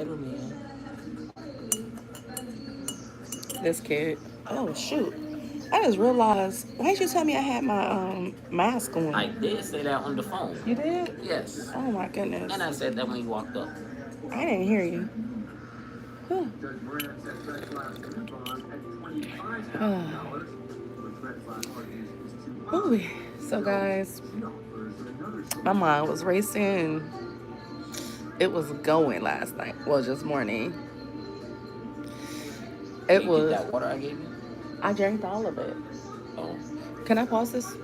better, man. This kid. Oh shoot. I just realized, why didn't you tell me I had my mask I on? did say that on the phone. You did? Yes. Oh my goodness. And I said that when you walked up. I didn't hear you. Whew. Ooh. So guys, my mind was racing. It was going last night. Well, just morning. Did It you get was. that water I gave you? I drank all of it. Oh, Can I pause this?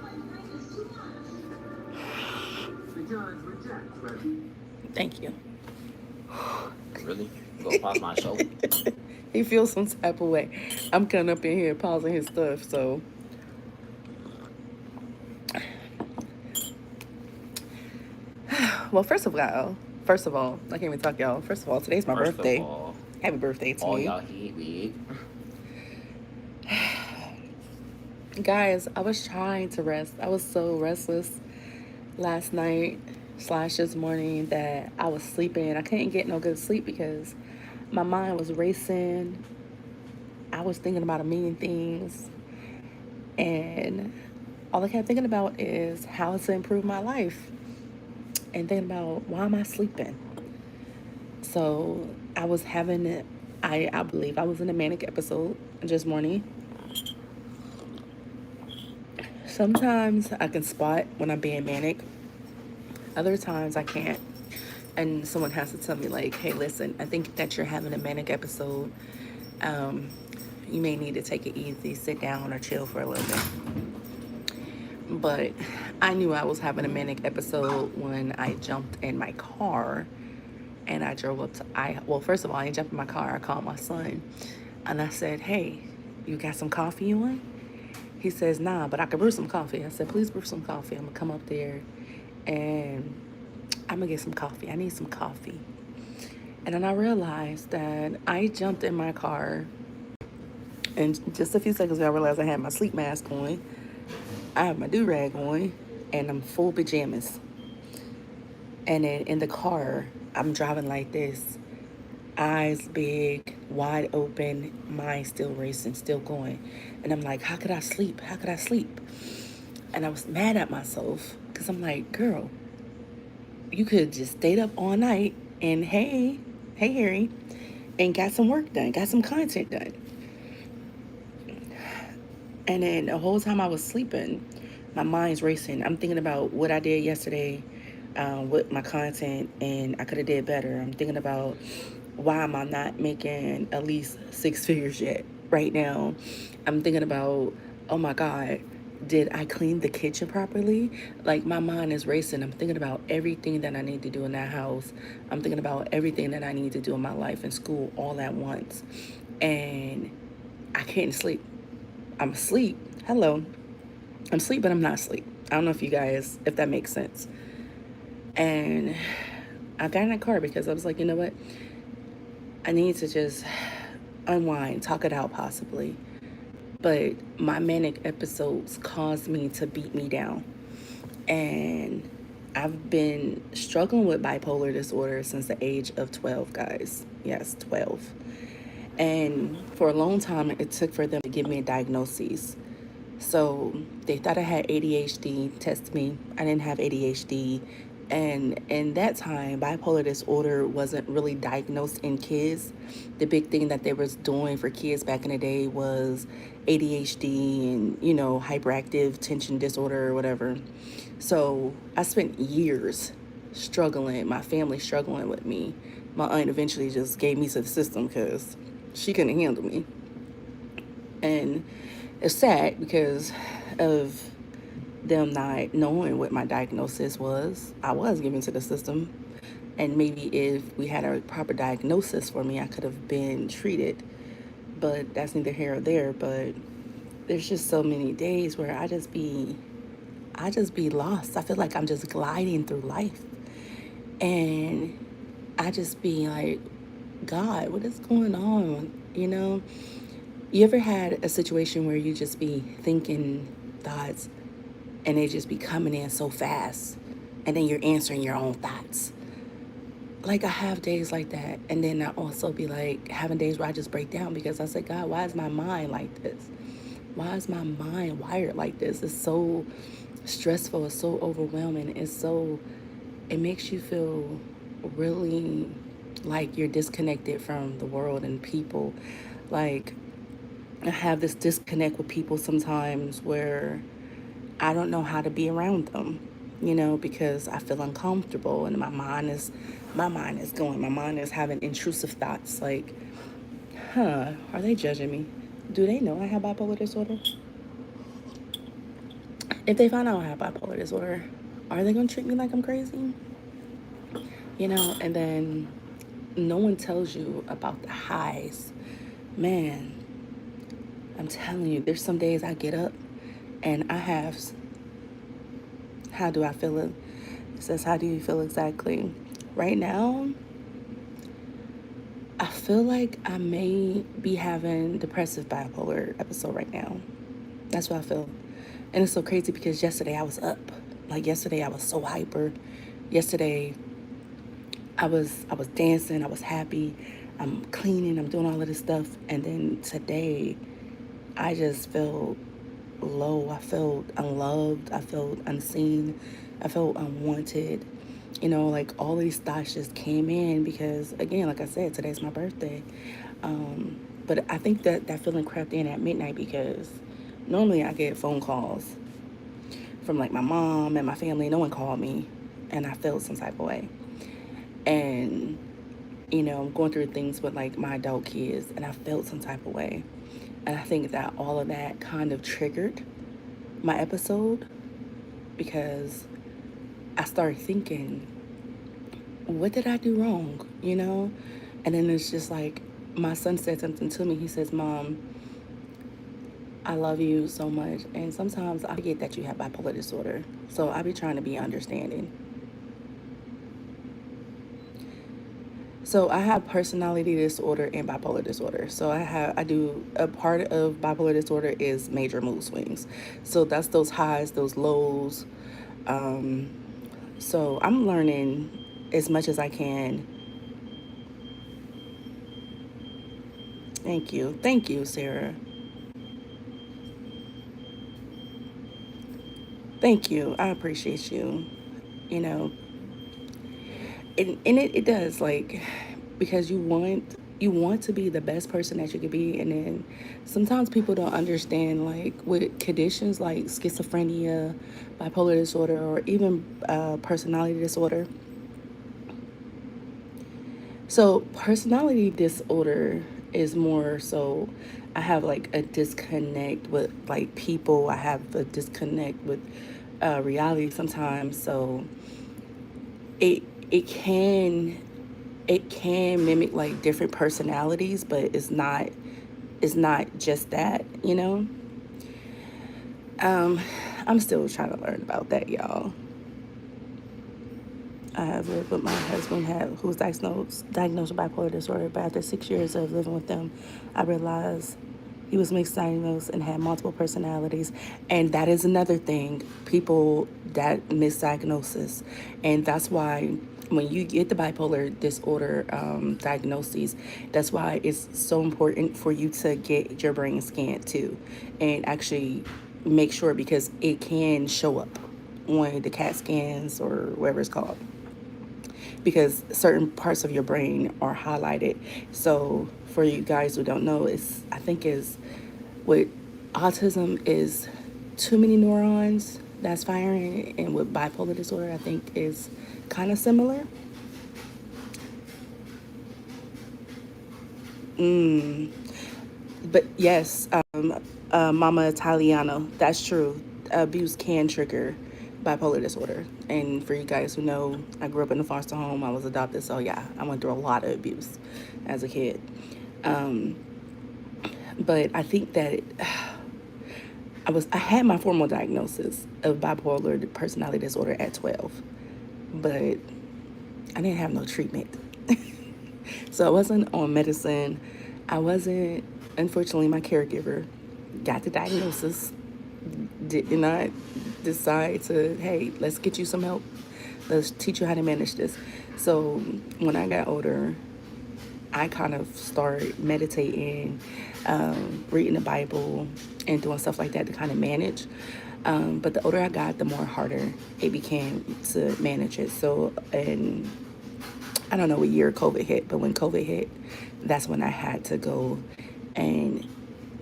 Thank you. really? You gonna pause my show? He feels some type of way. I'm coming up in here pausing his stuff. So, well, first of all, I can't even talk, y'all. First of all, today's my First of birthday. all, Happy birthday to all me. y'all hate me. Guys, I was trying to rest. I was so restless last night slash this morning that I was sleeping. I couldn't get no good sleep because my mind was racing. I was thinking about a million things. And all I kept thinking about is how to improve my life and thinking about why am I sleeping. So I was having, I believe I was in a manic episode this morning. Sometimes I can spot when I'm being manic. Other times I can't. And someone has to tell me, like, hey, listen, I think that you're having a manic episode. Um, you may need to take it easy, sit down, or chill for a little bit. But I knew I was having a manic episode when I jumped in my car and I drove up to well, first of all, I jumped in my car. I called my son and I said, hey, you got some coffee you want? He says, nah, but I could brew some coffee. I said, please brew some coffee. I'm gonna come up there and I'm gonna get some coffee. I need some coffee. And then I realized that I jumped in my car, and just a few seconds ago, I realized I had my sleep mask on, I have my do rag on, and I'm full pajamas. And then in the car, I'm driving like this, eyes big, wide open, mind still racing, still going. And I'm like, how could I sleep? How could I sleep? And I was mad at myself because I'm like, girl, you could have just stayed up all night and hey, Harry, and got some work done, got some content done. And then the whole time I was sleeping, my mind's racing. I'm thinking about what I did yesterday with my content, and I could have did better. I'm thinking about why am I not making at least six figures yet right now. I'm thinking about, oh my God, did I clean the kitchen properly? Like my mind is racing. I'm thinking about everything that I need to do in that house. I'm thinking about everything that I need to do in my life and school all at once. And I can't sleep. I'm asleep. Hello. I'm asleep, but I'm not asleep. I don't know if you guys, if that makes sense. And I got in that car because I was like, you know what? I need to just unwind, talk it out possibly. But my manic episodes caused me to beat me down. And I've been struggling with bipolar disorder since the age of 12, guys. Yes, 12. And for a long time, it took for them to give me a diagnosis. So they thought I had ADHD, tested me. I didn't have ADHD. And in that time, bipolar disorder wasn't really diagnosed in kids. The big thing that they was doing for kids back in the day was ADHD and, hyperactive tension disorder or whatever. So I spent years struggling, my family struggling with me. My aunt eventually just gave me to the system because she couldn't handle me. And it's sad because of them not knowing what my diagnosis was. I was given to the system. And maybe if we had a proper diagnosis for me, I could have been treated. But that's neither here or there. But there's just so many days where I just be lost. I feel like I'm just gliding through life. And I just be like, God, what is going on? You ever had a situation where you just be thinking thoughts and they just be coming in so fast and then you're answering your own thoughts? like I have days like that, and then I also be like having days where I just break down because I said, God, why is my mind like this? Why is my mind wired like this? It's so stressful. It's so overwhelming. It makes you feel really like you're disconnected from the world and people. Like, I have this disconnect with people sometimes where I don't know how to be around them, because I feel uncomfortable and my mind is going. My mind is having intrusive thoughts like, are they judging me? Do they know I have bipolar disorder? If they find out I have bipolar disorder, are they gonna treat me like I'm crazy? And then no one tells you about the highs. Man, I'm telling you, there's some days I get up and I have, how do I feel it? It says, how do you feel exactly? Right now, I feel like I may be having depressive bipolar episode right now. That's what I feel. And it's so crazy because yesterday I was up. Like yesterday I was so hyper. Yesterday I was dancing, I was happy, I'm cleaning, I'm doing all of this stuff. And then today I just felt low. I felt unloved. I felt unseen. I felt unwanted. Like all these thoughts just came in because, again, like I said, today's my birthday. But I think that feeling crept in at midnight because normally I get phone calls from like my mom and my family. No one called me, and I felt some type of way. And I'm going through things with like my adult kids, and I felt some type of way. And I think that all of that kind of triggered my episode because I started thinking, what did I do wrong? And then it's just like my son said something to me. He says, Mom, I love you so much. And sometimes I forget that you have bipolar disorder. So I be trying to be understanding. So I have personality disorder and bipolar disorder. So I do a part of bipolar disorder is major mood swings. So that's those highs, those lows. Um, so I'm learning as much as I can. Thank you. Thank you, Sarah. Thank you. I appreciate you. You know, and it does, like, because you want to be the best person that you could be, and then sometimes people don't understand, like with conditions like schizophrenia, bipolar disorder, or even personality disorder. So personality disorder is more so I have like a disconnect with like people. I have a disconnect with reality sometimes. So it it can it can mimic like different personalities, but it's not just that. Um, I'm still trying to learn about that, y'all. I have lived with my husband who was diagnosed with bipolar disorder, but after 6 years of living with them, I realized he was misdiagnosed and had multiple personalities. And that is another thing, people that misdiagnosis. And that's why when you get the bipolar disorder diagnoses, that's why it's so important for you to get your brain scanned too and actually make sure, because it can show up on the CAT scans or whatever it's called, because certain parts of your brain are highlighted. So for you guys who don't know, I think is with autism is too many neurons that's firing, and with bipolar disorder, I think is kind of similar. Mm. But yes, Mama Italiano, that's true. Abuse can trigger bipolar disorder. And for you guys who know, I grew up in a foster home. I was adopted, so yeah, I went through a lot of abuse as a kid. Um, but I think that I had my formal diagnosis of bipolar personality disorder at 12, but I didn't have no treatment. So I wasn't on medicine. I wasn't, unfortunately, my caregiver got the diagnosis, did not decide to, hey, let's get you some help. Let's teach you how to manage this. So when I got older, I kind of started meditating, reading the Bible, and doing stuff like that to kind of manage. But the older I got, the more harder it became to manage it. So, and I don't know what year COVID hit, but when COVID hit, that's when I had to go and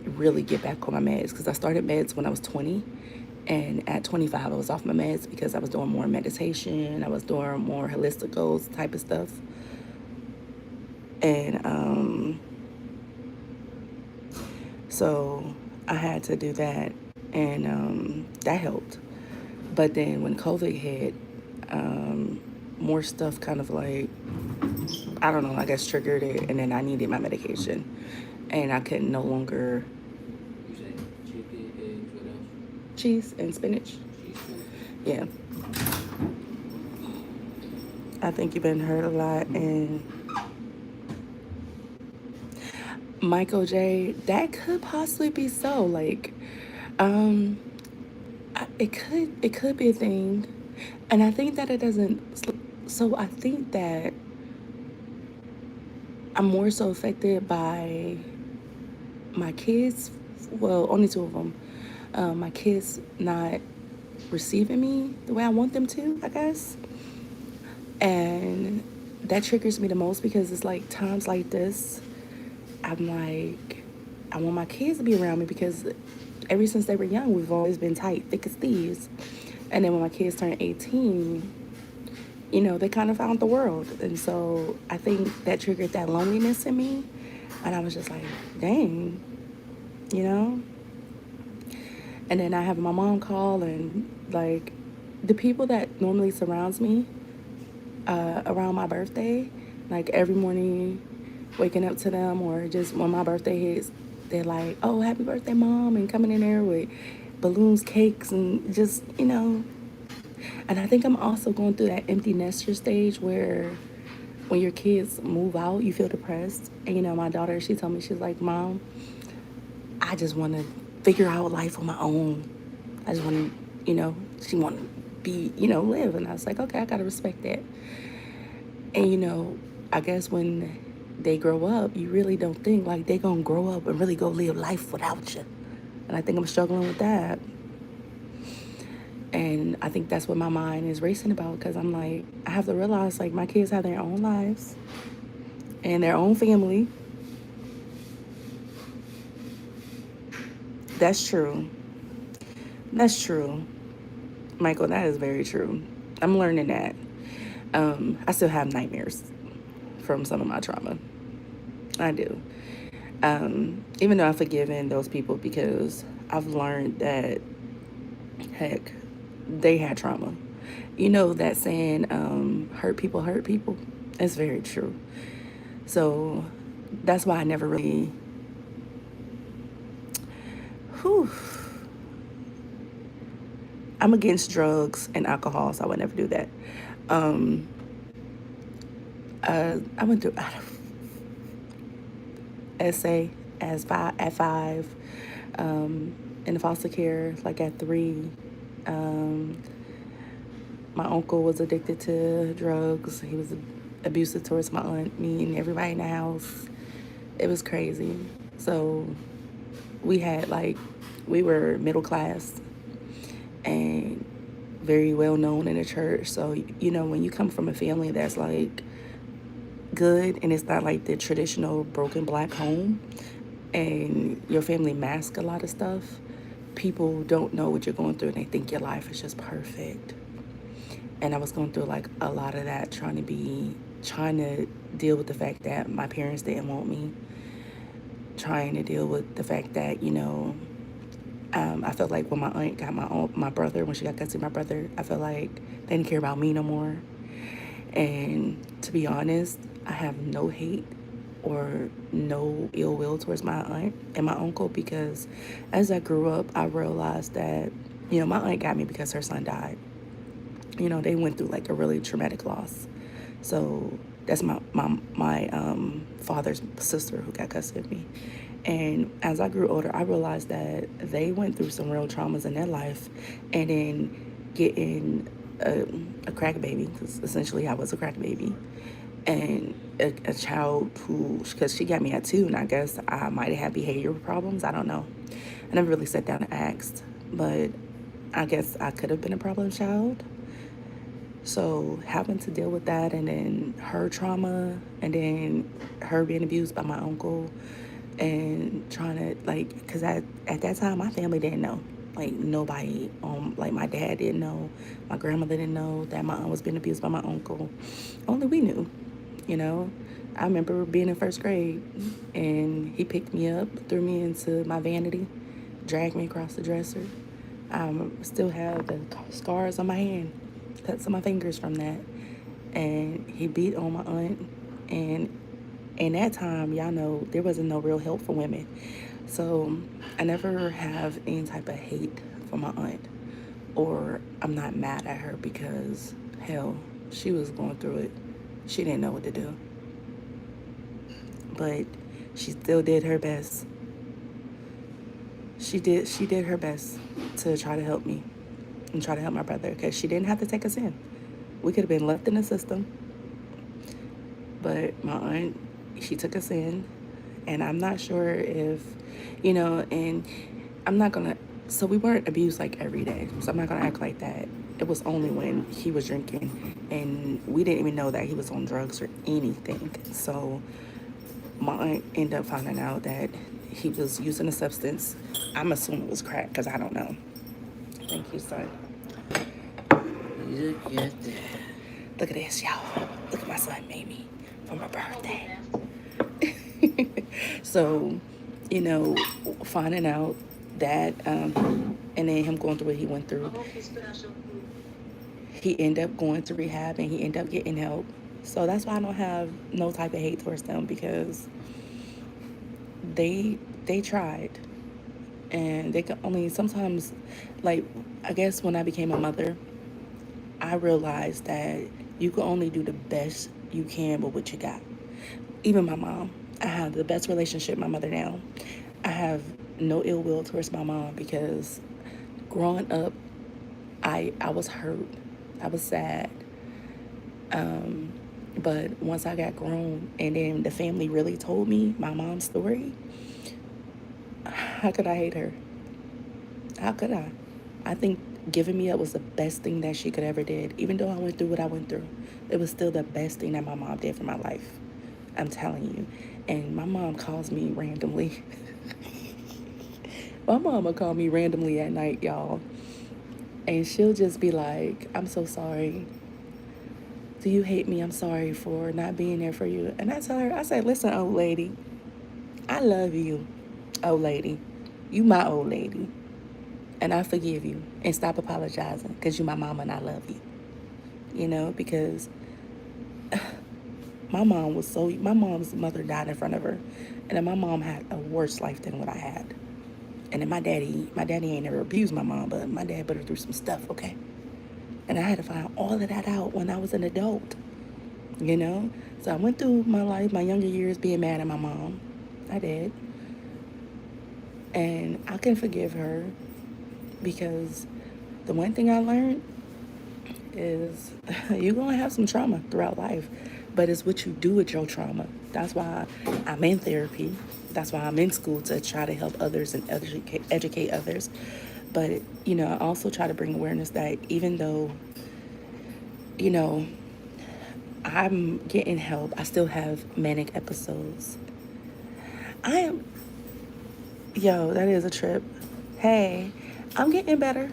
really get back on my meds because I started meds when I was 20. And at 25, I was off my meds because I was doing more meditation. I was doing more holistic goals type of stuff. And so I had to do that. And that helped. But then when COVID hit, more stuff kind of like, I don't know, I guess triggered it. And then I needed my medication. And I could no longer You say chicken, eggs, what else? cheese and spinach. Cheese, spinach. Yeah. I think you've been hurt a lot. And Michael J, that could possibly be so. Like, um, it could be a thing. And I think that it doesn't. So I think that I'm more so affected by my kids. Well, only two of them. My kids not receiving me the way I want them to, I guess. And that triggers me the most because it's like times like this, I'm like, I want my kids to be around me because ever since they were young, we've always been tight, thick as thieves. And then when my kids turned 18, they kind of found the world. And so I think that triggered that loneliness in me. And I was just like, dang, you know? And then I have my mom call and like the people that normally surrounds me around my birthday, like every morning waking up to them or just when my birthday hits, they're like, oh, happy birthday, mom, and coming in there with balloons, cakes, and just, And I think I'm also going through that empty nester stage where when your kids move out, you feel depressed. And, my daughter, she told me, she's like, Mom, I just want to figure out life on my own. I just want to, she want to be, live. And I was like, okay, I got to respect that. And, I guess when they grow up, you really don't think like they going to grow up and really go live life without you. And I think I'm struggling with that. And I think that's what my mind is racing about because I'm like, I have to realize like my kids have their own lives and their own family. That's true. That's true. Michael, that is very true. I'm learning that. I still have nightmares from some of my trauma. I do. Even though I've forgiven those people because I've learned that, heck, they had trauma. You know that saying, hurt people hurt people? It's very true. So that's why I never really, whew, I'm against drugs and alcohol, so I would never do that. I went through essay at 5, in foster care like at 3. My uncle was addicted to drugs. He was abusive towards my aunt, me, and everybody in the house. It was crazy. So we were middle class and very well known in the church. So, when you come from a family that's like good and it's not like the traditional broken black home and your family masks a lot of stuff, people don't know what you're going through and they think your life is just perfect. And I was going through like a lot of that, trying to deal with the fact that my parents didn't want me, trying to deal with the fact that, I felt like when my aunt got my brother, when she got custody of my brother, I felt like they didn't care about me no more. And to be honest, I have no hate or no ill will towards my aunt and my uncle because as I grew up, I realized that, my aunt got me because her son died. They went through like a really traumatic loss. So that's my father's sister who got custody of me. And as I grew older, I realized that they went through some real traumas in their life and then getting a crack baby, because essentially I was a crack baby, and a child who, because she got me at 2, and I guess I might have had behavioral problems. I don't know. I never really sat down and asked, but I guess I could have been a problem child. So having to deal with that, and then her trauma, and then her being abused by my uncle, and trying to, like, because at that time my family didn't know, like nobody, like my dad didn't know, my grandmother didn't know that my aunt was being abused by my uncle. Only we knew, you know. I remember being in first grade, and he picked me up, threw me into my vanity, dragged me across the dresser. I still have the scars on my hand, cuts on my fingers from that. And he beat on my aunt. And in that time, y'all know, there wasn't no real help for women. So I never have any type of hate for my aunt. Or I'm not mad at her because, hell, she was going through it. She didn't know what to do. But she still did her best. She did her best to try to help me and try to help my brother, because she didn't have to take us in. We could have been left in the system, but my aunt, she took us in, and I'm not sure if, and I'm not gonna. So we weren't abused like every day. So I'm not gonna act like that. It was only when he was drinking, and we didn't even know that he was on drugs or anything. So my aunt ended up finding out that he was using a substance. I'm assuming it was crack, because I don't know. Thank you, son. Look at that. Look at this, y'all. Look at my son made me for my birthday. So, you know, finding out that, and then him going through what he went through, he ended up going to rehab, and he ended up getting help. So that's why I don't have no type of hate towards them, because they tried, and they could only sometimes, like, I guess when I became a mother, I realized that you can only do the best you can with what you got. Even my mom, I have the best relationship with my mother now. I have no ill will towards my mom, because growing up, I was hurt. I was sad. But once I got grown, and then the family really told me my mom's story, how could I hate her? How could I? I think giving me up was the best thing that she could ever did. Even though I went through what I went through, it was still the best thing that my mom did for my life. I'm telling you. And my mom calls me randomly. My mama call me randomly at night, y'all. And she'll just be like, I'm so sorry. Do you hate me? I'm sorry for not being there for you. And I tell her, I say, listen, old lady, I love you, old lady. You my old lady. And I forgive you. And stop apologizing, because you my mama and I love you. Because my mom's mother died in front of her. And then my mom had a worse life than what I had. And then my daddy ain't never abused my mom, but my dad put her through some stuff, okay? And I had to find all of that out when I was an adult, you know? So I went through my life, my younger years, being mad at my mom. I did. And I can forgive her, because the one thing I learned is you're going to have some trauma throughout life, but it's what you do with your trauma. That's why I'm in therapy. That's why I'm in school, to try to help others and educate others. But, I also try to bring awareness that even though, you know, I'm getting help, I still have manic episodes. I am, yo, that is a trip. Hey, I'm getting better.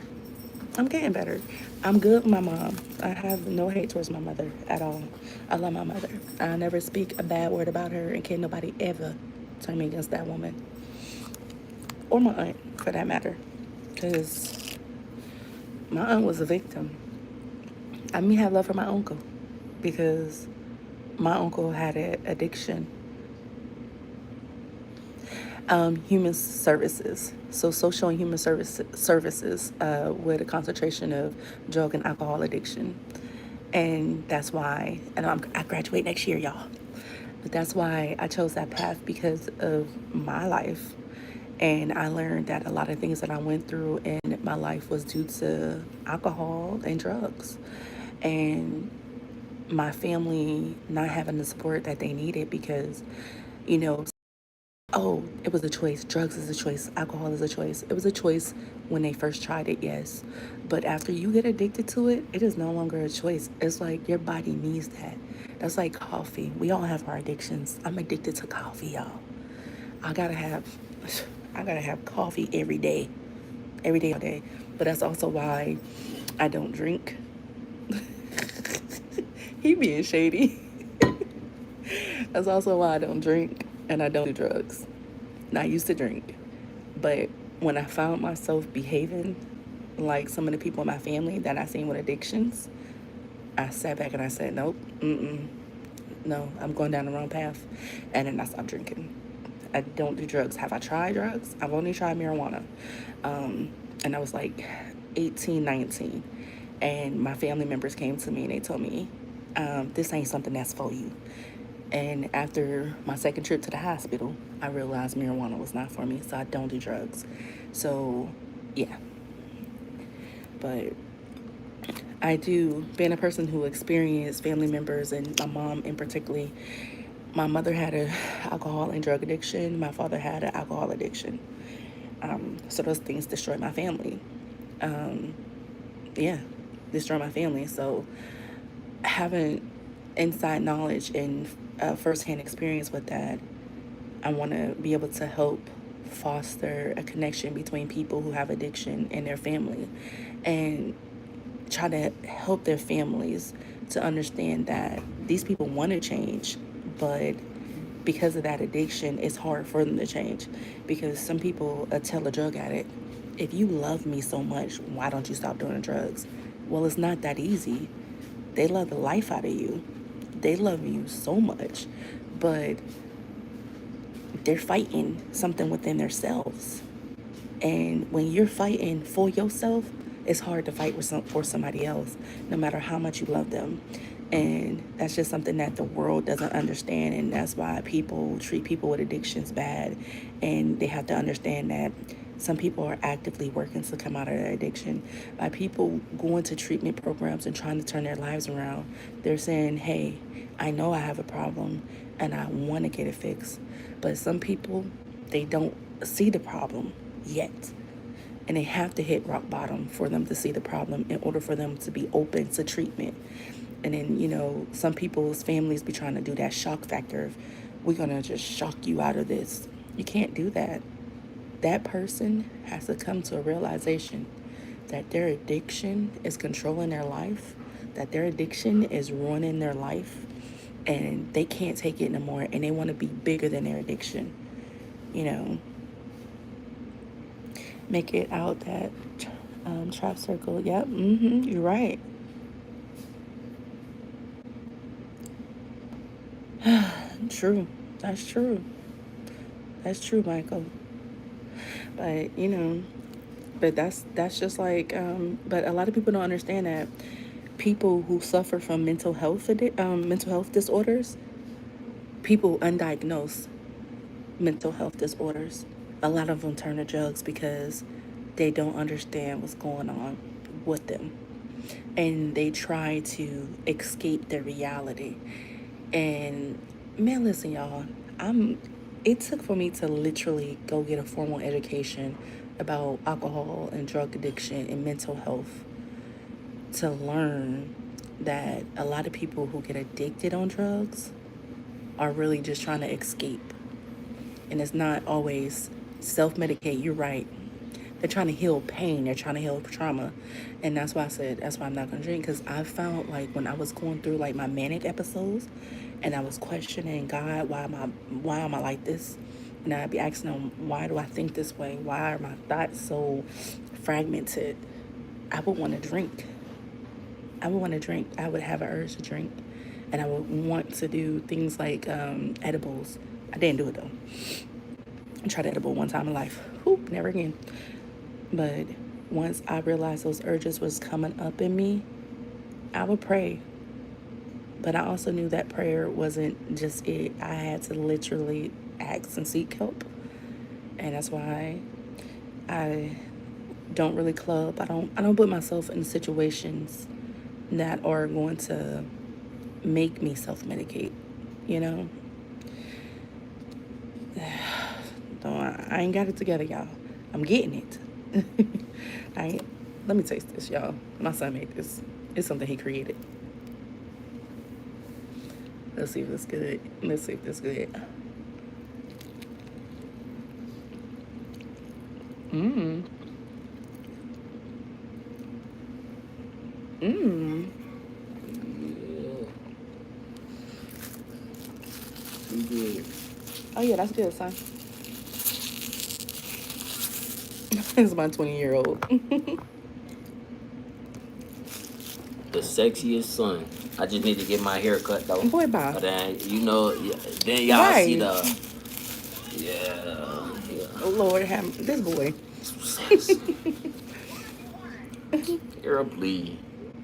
I'm getting better. I'm good with my mom. I have no hate towards my mother at all. I love my mother. I never speak a bad word about her, and can't nobody ever turn me against that woman. Or my aunt, for that matter. Because my aunt was a victim. I mean, I have love for my uncle, because my uncle had an addiction. Human services. So social and human services, with a concentration of drug and alcohol addiction. And that's why, and I graduate next year, y'all. But that's why I chose that path, because of my life. And I learned that a lot of things that I went through in my life was due to alcohol and drugs. And my family not having the support that they needed because, you know, oh, it was a choice. Drugs is a choice. Alcohol is a choice. It was a choice when they first tried it, yes. But after you get addicted to it, it is no longer a choice. It's like your body needs that. That's like coffee. We all have our addictions. I'm addicted to coffee, y'all. I gotta have, I gotta have coffee every day, all day. But that's also why I don't drink. He being shady. That's also why I don't drink and I don't do drugs. And I used to drink, but when I found myself behaving like some of the people in my family that I seen with addictions, I sat back and I said, nope, no, I'm going down the wrong path. And then I stopped drinking. I don't do drugs. Have I tried drugs? I've only tried marijuana. And I was like 18, 19. And my family members came to me and they told me, this ain't something that's for you. And after my second trip to the hospital, I realized marijuana was not for me, so I don't do drugs. So, yeah. But I do, being a person who experienced family members and my mom in particular, my mother had an alcohol and drug addiction. My father had an alcohol addiction. So those things destroyed my family. Yeah, destroyed my family. So having inside knowledge and firsthand experience with that, I want to be able to help foster a connection between people who have addiction and their family and try to help their families to understand that these people want to change, but because of that addiction, it's hard for them to change. Because some people tell a drug addict, if you love me so much, why don't you stop doing drugs? Well, it's not that easy. They love the life out of you. They love you so much, but they're fighting something within themselves. And when you're fighting for yourself, it's hard to fight for somebody else, no matter how much you love them. And that's just something that the world doesn't understand. And that's why people treat people with addictions bad. And they have to understand that some people are actively working to come out of their addiction. By people going to treatment programs and trying to turn their lives around, they're saying, hey, I know I have a problem and I want to get it fixed. But some people, they don't see the problem yet. And they have to hit rock bottom for them to see the problem in order for them to be open to treatment. And then, some people's families be trying to do that shock factor of, we're going to just shock you out of this. You can't do that. That person has to come to a realization that their addiction is controlling their life, that their addiction is ruining their life, and they can't take it anymore, and they want to be bigger than their addiction. You know, make it out that trap circle. Yep, you're right. True. That's true. That's true, Michael. But but that's just like. But a lot of people don't understand that people who suffer from mental health disorders, people undiagnosed mental health disorders, a lot of them turn to drugs because they don't understand what's going on with them, and they try to escape their reality. And man, listen, y'all, I'm. It took for me to literally go get a formal education about alcohol and drug addiction and mental health to learn that a lot of people who get addicted on drugs are really just trying to escape. And it's not always self medicate. You're right. They're trying to heal pain. They're trying to heal trauma. And that's why I said, that's why I'm not going to drink. Because I found like when I was going through like my manic episodes and I was questioning God, why am I like this? And I'd be asking him, why do I think this way? Why are my thoughts so fragmented? I would want to drink. I would want to drink. I would have an urge to drink. And I would want to do things like edibles. I didn't do it though. I tried edible one time in life. Whoop, never again. But once I realized those urges was coming up in me, I would pray. But I also knew that prayer wasn't just it. I had to literally ask and seek help. and that's why I don't really club. I don't put myself in situations that are going to make me self medicate. You know, I ain't got it together, y'all. I'm getting it. I ain't, let me taste this, y'all. My son made this. It's something he created. Let's see if it's good. Let's see if it's good. Mmm. Mmm. Yeah. You good. Oh yeah, that's good, son. It's my 20-year-old. The sexiest son. I just need to get my hair cut though. Boy, bye. But then then y'all see Right. the yeah. Oh, Lord, have this boy. Sexy. Girl, please.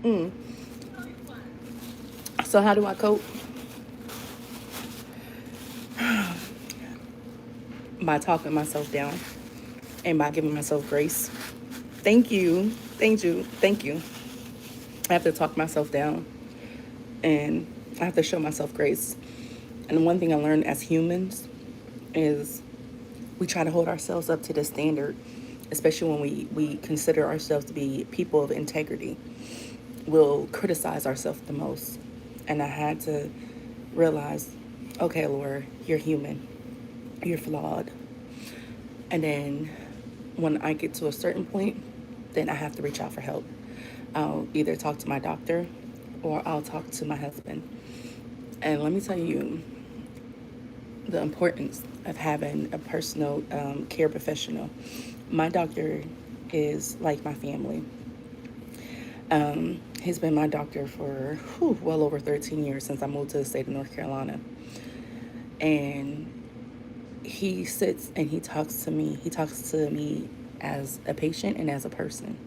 Mm. So how do I cope? By talking myself down and by giving myself grace. Thank you. Thank you. Thank you. I have to talk myself down and I have to show myself grace. And one thing I learned as humans is we try to hold ourselves up to the standard, especially when we consider ourselves to be people of integrity. We'll criticize ourselves the most. And I had to realize, okay, Laura, you're human. You're flawed. And then when I get to a certain point, then I have to reach out for help. I'll either talk to my doctor or I'll talk to my husband. And let me tell you the importance of having a personal care professional. My doctor is like my family. He's been my doctor for well over 13 years since I moved to the state of North Carolina. And he sits and he talks to me. He talks to me as a patient and as a person.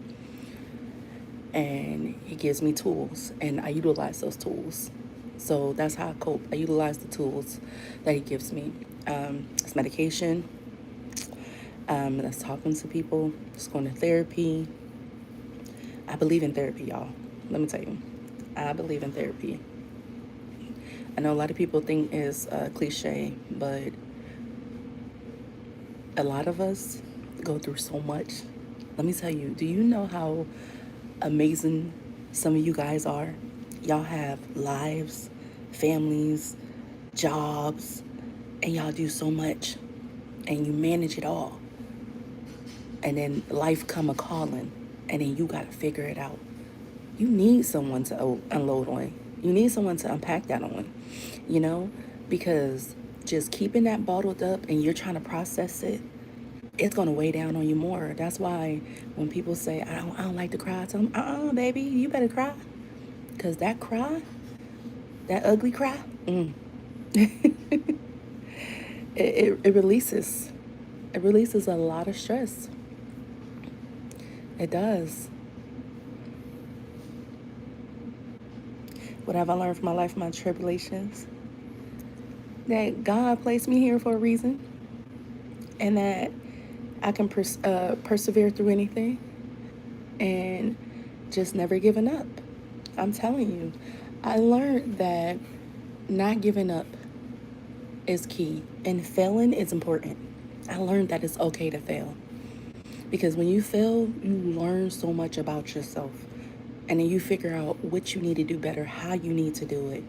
And he gives me tools, and I utilize those tools. So that's how I cope. I utilize the tools that he gives me. It's medication. That's talking to people. It's going to therapy. I believe in therapy, y'all. Let me tell you, I believe in therapy. I know a lot of people think it's cliche, but a lot of us go through so much. Let me tell you, do you know how amazing some of you guys are? Y'all have lives, families, jobs, and y'all do so much and you manage it all. And then life come a calling and then you got to figure it out. You need someone to unload on. You need someone to unpack that on, you know, because just keeping that bottled up and you're trying to process it, it's going to weigh down on you more. That's why when people say, I don't like to cry, I tell them, baby, you better cry. Because that cry, that ugly cry, it releases. It releases a lot of stress. It does. What have I learned from my life, my tribulations? That God placed me here for a reason. And that I can persevere through anything. And just never giving up. I'm telling you. I learned that not giving up is key. And failing is important. I learned that it's okay to fail. Because when you fail, you learn so much about yourself. And then you figure out what you need to do better, how you need to do it.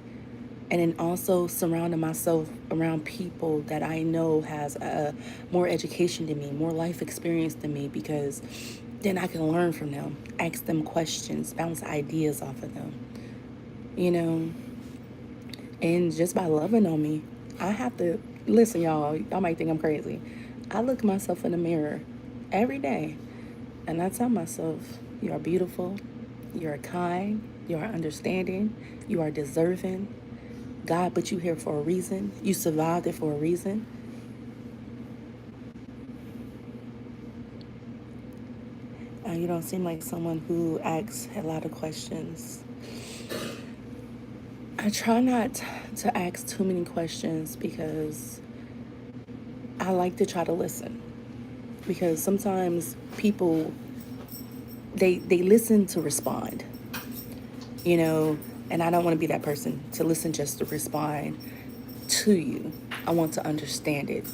And then also surrounding myself around people that I know has more education than me, more life experience than me, because then I can learn from them, ask them questions, bounce ideas off of them, you know. And just by loving on me, I have to, listen, y'all might think I'm crazy. I look myself in the mirror every day and I tell myself, you are beautiful, you are kind, you are understanding, you are deserving. God put you here for a reason. You survived it for a reason. You don't seem like someone who asks a lot of questions. I try not to ask too many questions because I like to try to listen. because sometimes people they listen to respond, you know, and I don't want to be that person to listen just to respond to you. I want to understand it.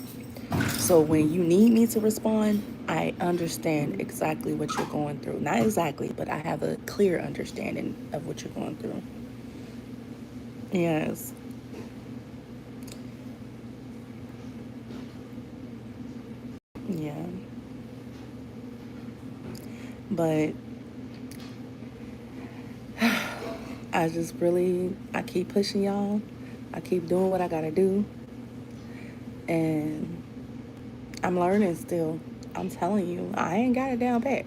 So when you need me to respond, I understand exactly what you're going through. Not exactly, but I have a clear understanding of what you're going through. Yes. Yeah. But I keep pushing y'all. I keep doing what I gotta do. And I'm learning still. I'm telling you, I ain't got it down pat.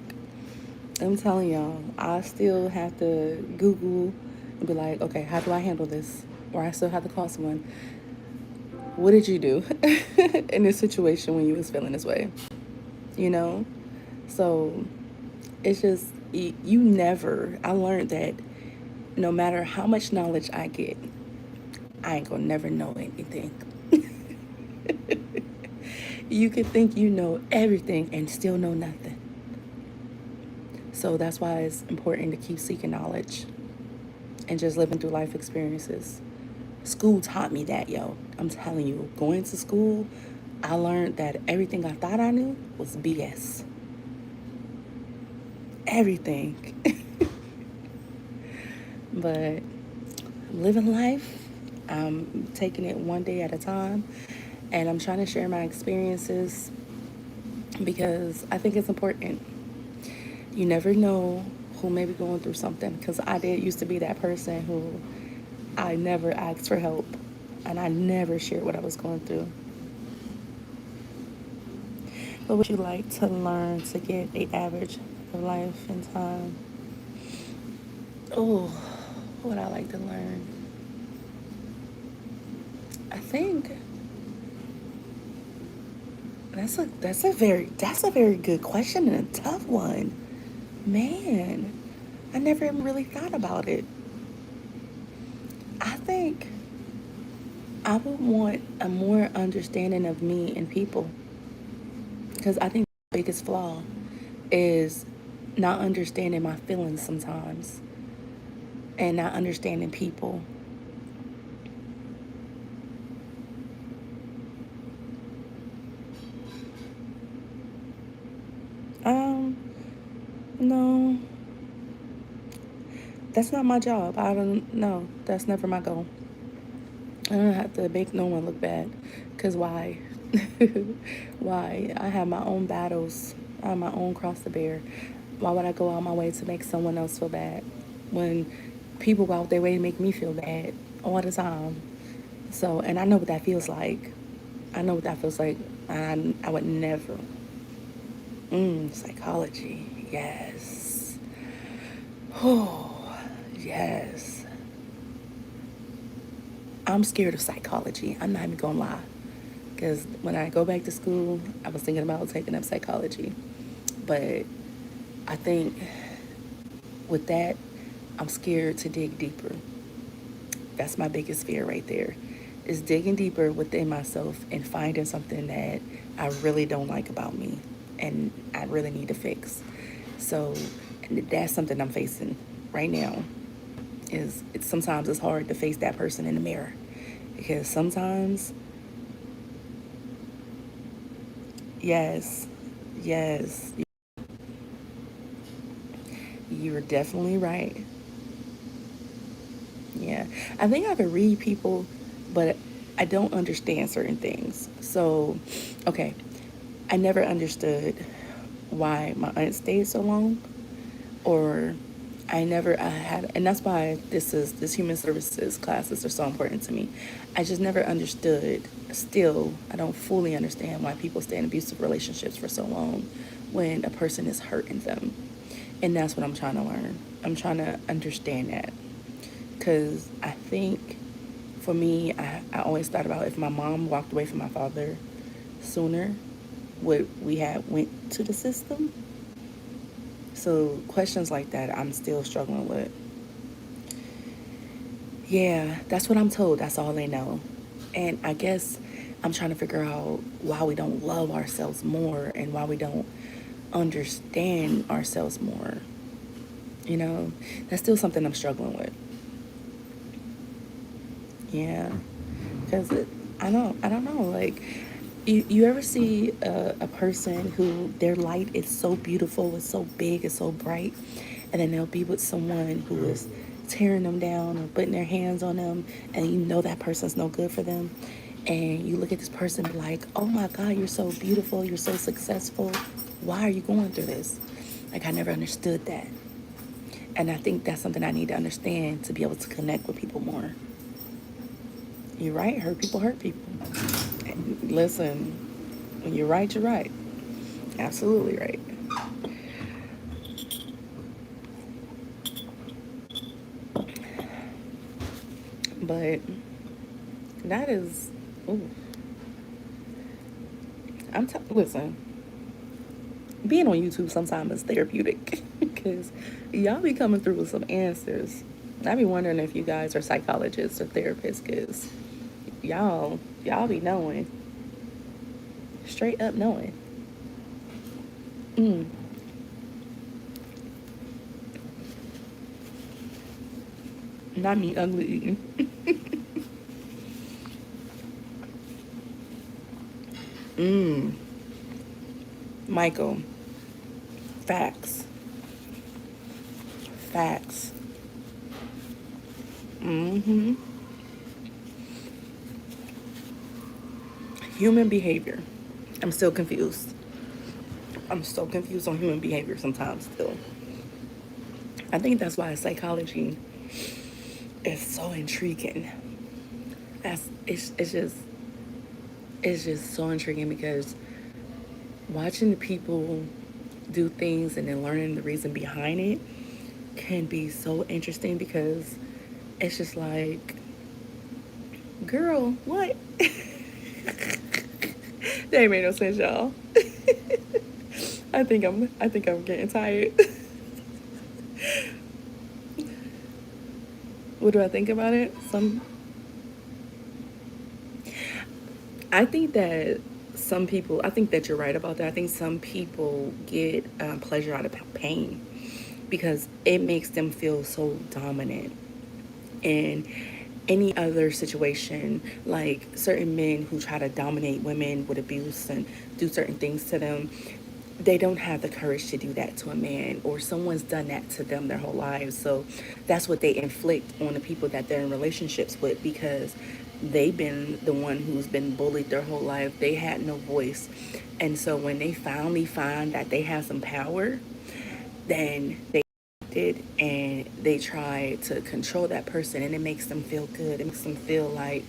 I'm telling y'all, I still have to Google and be like, okay, how do I handle this? Or I still have to call someone. What did you do in this situation when you was feeling this way? You know? So it's just, you never, I learned that no matter how much knowledge I get, I ain't gonna never know anything. You could think you know everything and still know nothing. So that's why it's important to keep seeking knowledge and just living through life experiences. School taught me that, yo. I'm telling you, going to school, I learned that everything I thought I knew was BS. Everything. But living life, I'm taking it one day at a time, and I'm trying to share my experiences because I think it's important. You never know who may be going through something, because I did used to be that person who I never asked for help and I never shared what I was going through. What would you like to learn to get a average of life and time? Oh, what I like to learn. I think that's a very good question and a tough one. Man, I never even really thought about it. I think I would want a more understanding of me and people, because I think the biggest flaw is not understanding my feelings sometimes and not understanding people. Um, no, that's not my job. I don't know. That's never my goal. I don't have to make no one look bad. Cause why? Why? I have my own battles. I have my own cross to bear. Why would I go out my way to make someone else feel bad when people go out their way to make me feel bad all the time? So, and I know what that feels like. I know what that feels like. I would never. Psychology. Yes. Oh, yes. I'm scared of psychology. I'm not even gonna lie. Because when I go back to school, I was thinking about taking up psychology. But I think with that, I'm scared to dig deeper. That's my biggest fear right there. Is digging deeper within myself and finding something that I really don't like about me and I really need to fix. So that's something I'm facing right now. Is it's sometimes it's hard to face that person in the mirror, because sometimes, yes, yes, you're definitely right. Yeah, I think I could read people, but I don't understand certain things. So, okay, I never understood why my aunt stayed so long, or I had, and that's why this human services classes are so important to me. I just never understood. Still, I don't fully understand why people stay in abusive relationships for so long when a person is hurting them, and that's what I'm trying to learn. I'm trying to understand that, because I think for me, I always thought about if my mom walked away from my father sooner, would we have went to the system? So questions like that, I'm still struggling with. Yeah, that's what I'm told. That's all they know. And I guess I'm trying to figure out why we don't love ourselves more and why we don't understand ourselves more. You know, that's still something I'm struggling with. Yeah, because I don't know. Like, you ever see a person who their light is so beautiful, it's so big, it's so bright, and then they'll be with someone who is tearing them down or putting their hands on them, and you know that person's no good for them. And you look at this person and be like, oh my God, you're so beautiful, you're so successful. Why are you going through this? Like, I never understood that. And I think that's something I need to understand to be able to connect with people more. You're right. Hurt people hurt people. And listen, when you're right, you're right. Absolutely right. But that is, ooh, listen, being on YouTube sometimes is therapeutic because y'all be coming through with some answers. I be wondering if you guys are psychologists or therapists because y'all be knowing, straight up knowing. Mm, not me ugly eating. Mm, Michael, facts, facts. Mm-hmm. Human behavior. I'm still confused. I'm so confused on human behavior sometimes still. I think that's why psychology is so intriguing. That's it's just so intriguing because watching the people do things and then learning the reason behind it can be so interesting because it's just like, girl, what? That ain't made no sense, y'all. I think I'm getting tired. What do I think about it? I think that some people, I think that you're right about that. I think some people get pleasure out of pain because it makes them feel so dominant. In any other situation, like certain men who try to dominate women with abuse and do certain things to them, they don't have the courage to do that to a man, or someone's done that to them their whole lives. So that's what they inflict on the people that they're in relationships with because they've been the one who's been bullied their whole life. They had no voice. And so when they finally find that they have some power, then they did and they try to control that person, and it makes them feel good. It makes them feel like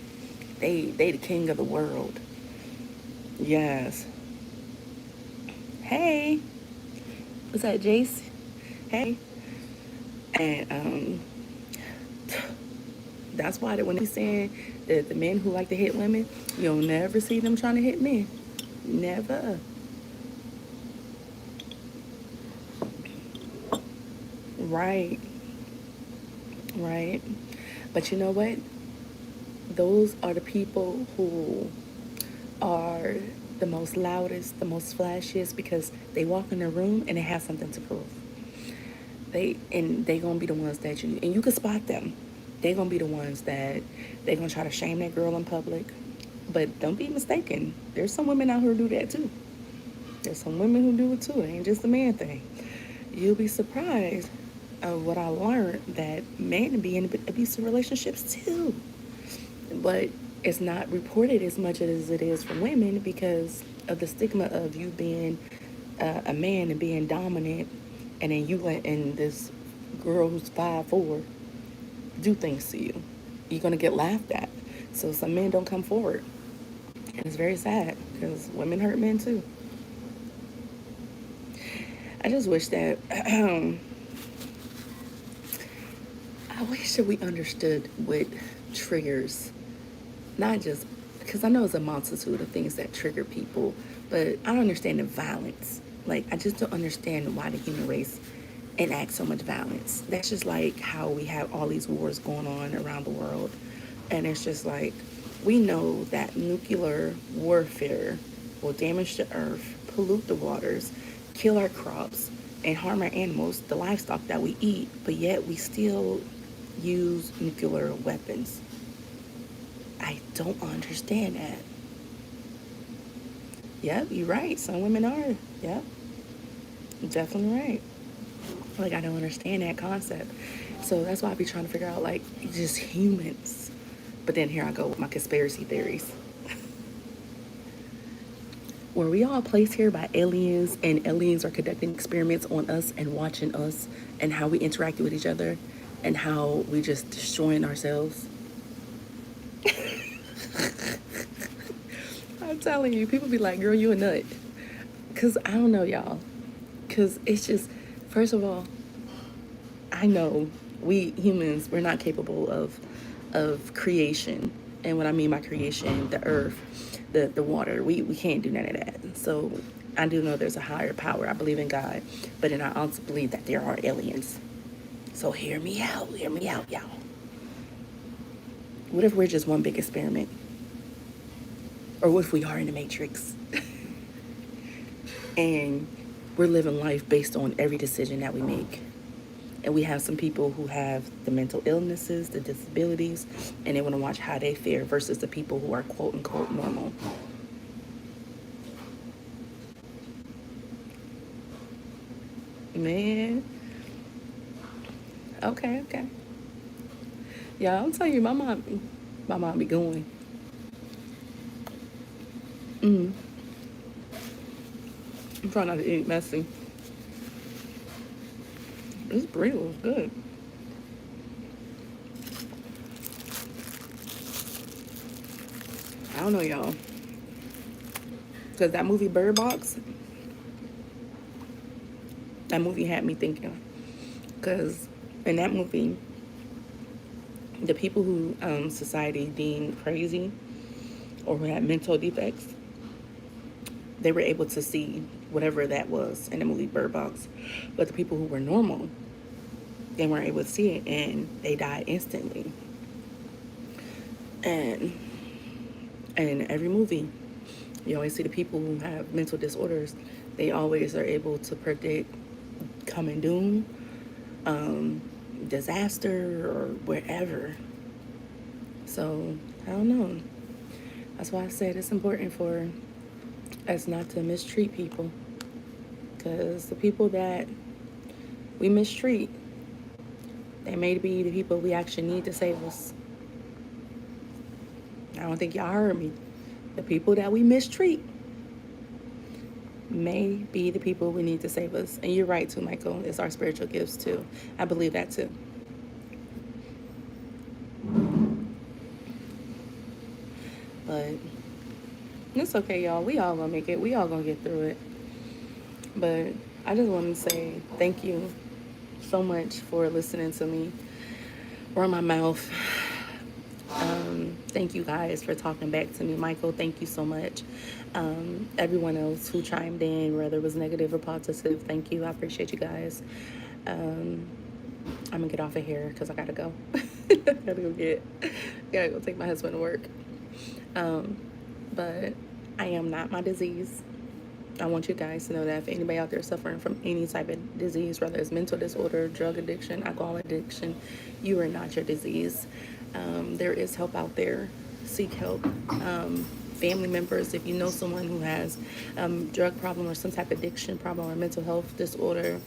they the king of the world. Yes. Hey, was that Jace? Hey. And that's why that when they saying that the men who like to hit women, you'll never see them trying to hit men. Never. Right. Right. But you know what? Those are the people who are the most loudest, the most flashiest because they walk in the room and they have something to prove. They gonna be the ones that you can spot them. They gonna be the ones that they gonna try to shame that girl in public. But don't be mistaken. There's some women out here who do that too. There's some women who do it too. It ain't just a man thing. You'll be surprised of what I learned that men be in abusive relationships too. But it's not reported as much as it is for women because of the stigma of you being a man and being dominant, and then you letting this girl who's 5'4" do things to you. You're gonna get laughed at. So some men don't come forward, and it's very sad because women hurt men too. I just wish that I wish that we understood what triggers, not just because I know it's a multitude of things that trigger people, but I don't understand the violence. Like, I just don't understand why the human race enacts so much violence. That's just like how we have all these wars going on around the world. And it's just like, We know that nuclear warfare will damage the earth, pollute the waters, kill our crops, and harm our animals, the livestock that we eat, but yet we still use nuclear weapons. I don't understand that. Yep, you're right. Some women are. Yep, definitely right. Like, I don't understand that concept. So that's why I be trying to figure out, like, just humans. But then here I go with my conspiracy theories. Were we all placed here by aliens and aliens are conducting experiments on us and watching us and how we interact with each other and how we just destroying ourselves? I'm telling you, people be like, girl, you a nut. Because I don't know, y'all. Because it's just, first of all, I know we humans, we're not capable of creation. And what I mean by creation, the earth, the water, we can't do none of that. So I do know there's a higher power. I believe in God, but then I also believe that there are aliens. So hear me out, y'all. What if we're just one big experiment? Or what if we are in the Matrix? And we're living life based on every decision that we make. And we have some people who have the mental illnesses, the disabilities, and they want to watch how they fare versus the people who are quote unquote normal. Man, okay, okay. Yeah, I'm telling you, my mom be going. I'm trying not to eat messy. This burrito is good. I don't know, y'all. Because that movie Bird Box, that movie had me thinking. Because in that movie, the people who society deemed crazy or who had mental defects, they were able to see whatever that was in the movie Bird Box. But the people who were normal, they weren't able to see it and they died instantly. And in every movie, you always see the people who have mental disorders, they always are able to predict coming doom, disaster, or wherever. So, I don't know. That's why I said it's important for us not to mistreat people. Because the people that we mistreat, they may be the people we actually need to save us. I don't think y'all heard me. The people that we mistreat may be the people we need to save us. And you're right too, Michael. It's our spiritual gifts too. I believe that too. But it's okay, y'all. We all gonna make it. We all gonna get through it. But I just want to say thank you so much for listening to me run my mouth. Thank you guys for talking back to me. Michael, thank you so much. Everyone else who chimed in, whether it was negative or positive, thank you. I appreciate you guys. I'm gonna get off of here because I gotta go. Gotta go take my husband to work. But I am not my disease. I want you guys to know that if anybody out there suffering from any type of disease, whether it's mental disorder, drug addiction, alcohol addiction, you are not your disease. There is help out there. Seek help. Family members, if you know someone who has drug problem or some type of addiction problem or mental health disorder,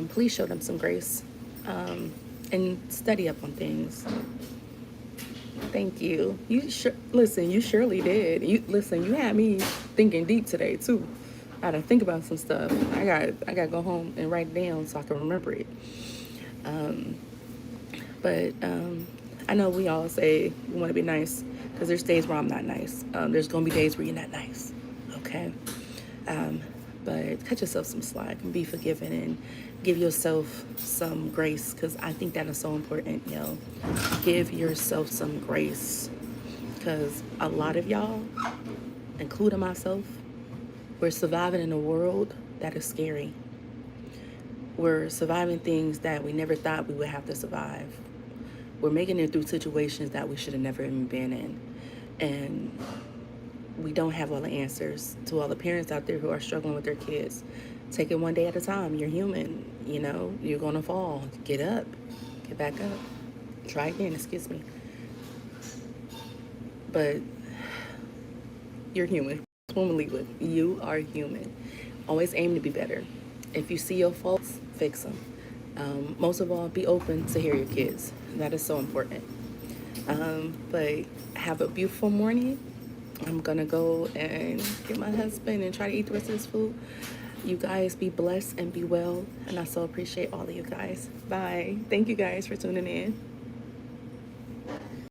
please show them some grace and study up on things. Thank you. Listen. You surely did. You had me thinking deep today too. I had to think about some stuff. I got to go home and write it down so I can remember it. But I know we all say we want to be nice because there's days where I'm not nice. There's gonna be days where you're not nice. Okay. But cut yourself some slack and be forgiving and give yourself some grace because I think that is so important, yo. Give yourself some grace because a lot of y'all, including myself, we're surviving in a world that is scary. We're surviving things that we never thought we would have to survive. We're making it through situations that we should have never even been in. And we don't have all the answers. To all the parents out there who are struggling with their kids, take it one day at a time. You're human. You know, you're going to fall. Get up. Get back up. Try again, excuse me. But you're human. That's what I'm gonna leave with. You are human. Always aim to be better. If you see your faults, fix them. Most of all, be open to hear your kids. That is so important. But have a beautiful morning. I'm gonna go and get my husband and try to eat the rest of this food. You guys be blessed and be well. And I so appreciate all of you guys. Bye. Thank you guys for tuning in.